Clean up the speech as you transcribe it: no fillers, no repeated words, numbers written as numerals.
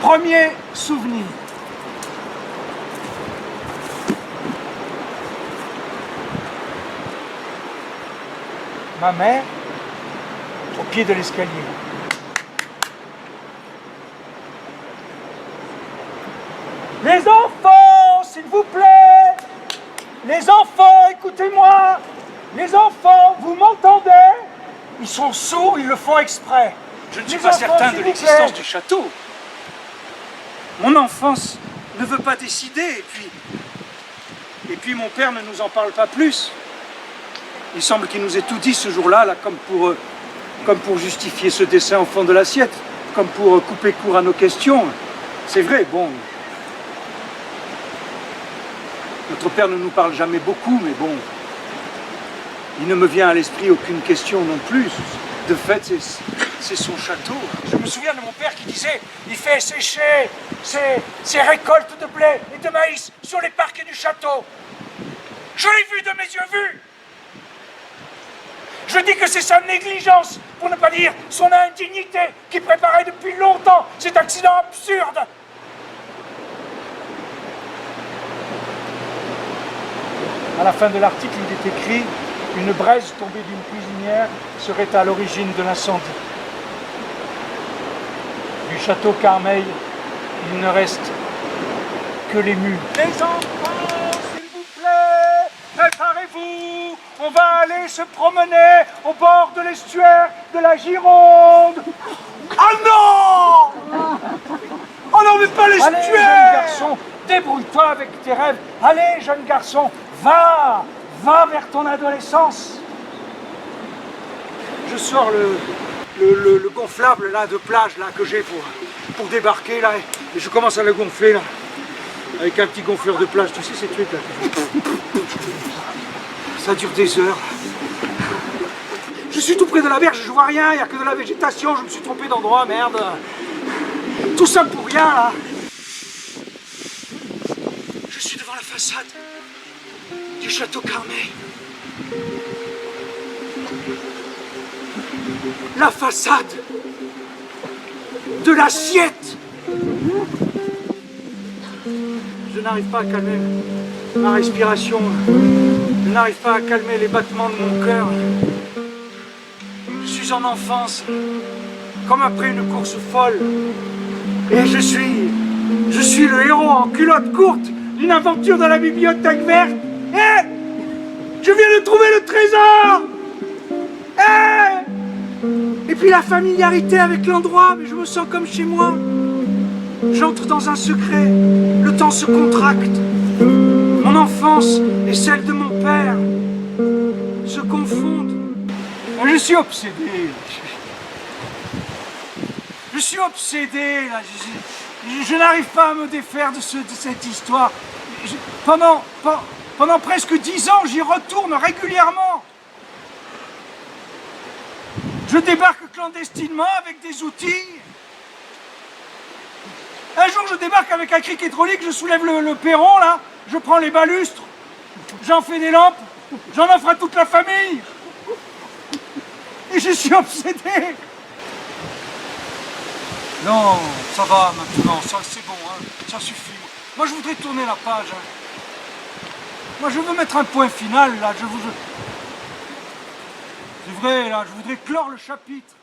Premier souvenir. Ma mère, au pied de l'escalier. Les enfants, s'il vous plaît! Les enfants, écoutez-moi! Les enfants, vous m'entendez? Ils sont sourds, ils le font exprès. Je ne suis pas certain de l'existence du château. Mon enfance ne veut pas décider, et puis mon père ne nous en parle pas plus. Il semble qu'il nous ait tout dit ce jour-là, comme pour justifier ce dessin au fond de l'assiette, comme pour couper court à nos questions. C'est vrai, bon. Notre père ne nous parle jamais beaucoup, mais bon. Il ne me vient à l'esprit aucune question non plus. De fait, c'est son château. Je me souviens de mon père qui disait il fait sécher ses récoltes de blé et de maïs sur les parquets du château. Je l'ai vu de mes yeux vus. Je dis que c'est sa négligence, pour ne pas dire son indignité, qui préparait depuis longtemps cet accident absurde. À la fin de l'article, il est écrit « Une braise tombée d'une cuisinière serait à l'origine de l'incendie. » Du château Carmeil, il ne reste que les murs. Les enfants, s'il vous plaît, préparez-vous. On va aller se promener au bord de l'estuaire de la Gironde. Ah non! Oh non, mais pas l'estuaire! Allez, jeune garçon, débrouille-toi avec tes rêves. Allez, jeune garçon, va vers ton adolescence. Je sors le gonflable là de plage là que j'ai pour débarquer là et je commence à le gonfler là avec un petit gonfleur de plage, tu sais ces trucs là. Ça dure des heures. Je suis tout près de la berge, je vois rien, il n'y a que de la végétation, je me suis trompé d'endroit, merde. Tout ça pour rien là. Je suis devant la façade du château Carmeil. La façade de l'assiette. Je n'arrive pas à calmer ma respiration. Je n'arrive pas à calmer les battements de mon cœur. Je suis en enfance, comme après une course folle. Et je suis le héros en culotte courte d'une aventure dans la bibliothèque verte. Eh! Je viens de trouver le trésor! Eh! Et puis la familiarité avec l'endroit, mais je me sens comme chez moi. J'entre dans un secret, le temps se contracte. Mon enfance et celle de mon père se confondent. Je suis obsédé. Je suis obsédé, là. Je n'arrive pas à me défaire de cette histoire. Pendant presque 10 ans, j'y retourne régulièrement. Je débarque clandestinement avec des outils. Un jour, je débarque avec un cric hydraulique, je soulève le perron, là, je prends les balustres, j'en fais des lampes, j'en offre à toute la famille. Et je suis obsédé. Non, ça va maintenant, c'est bon, hein, ça suffit. Moi, je voudrais tourner la page. Hein. Moi, je veux mettre un point final, là. C'est vrai, là, je voudrais clore le chapitre.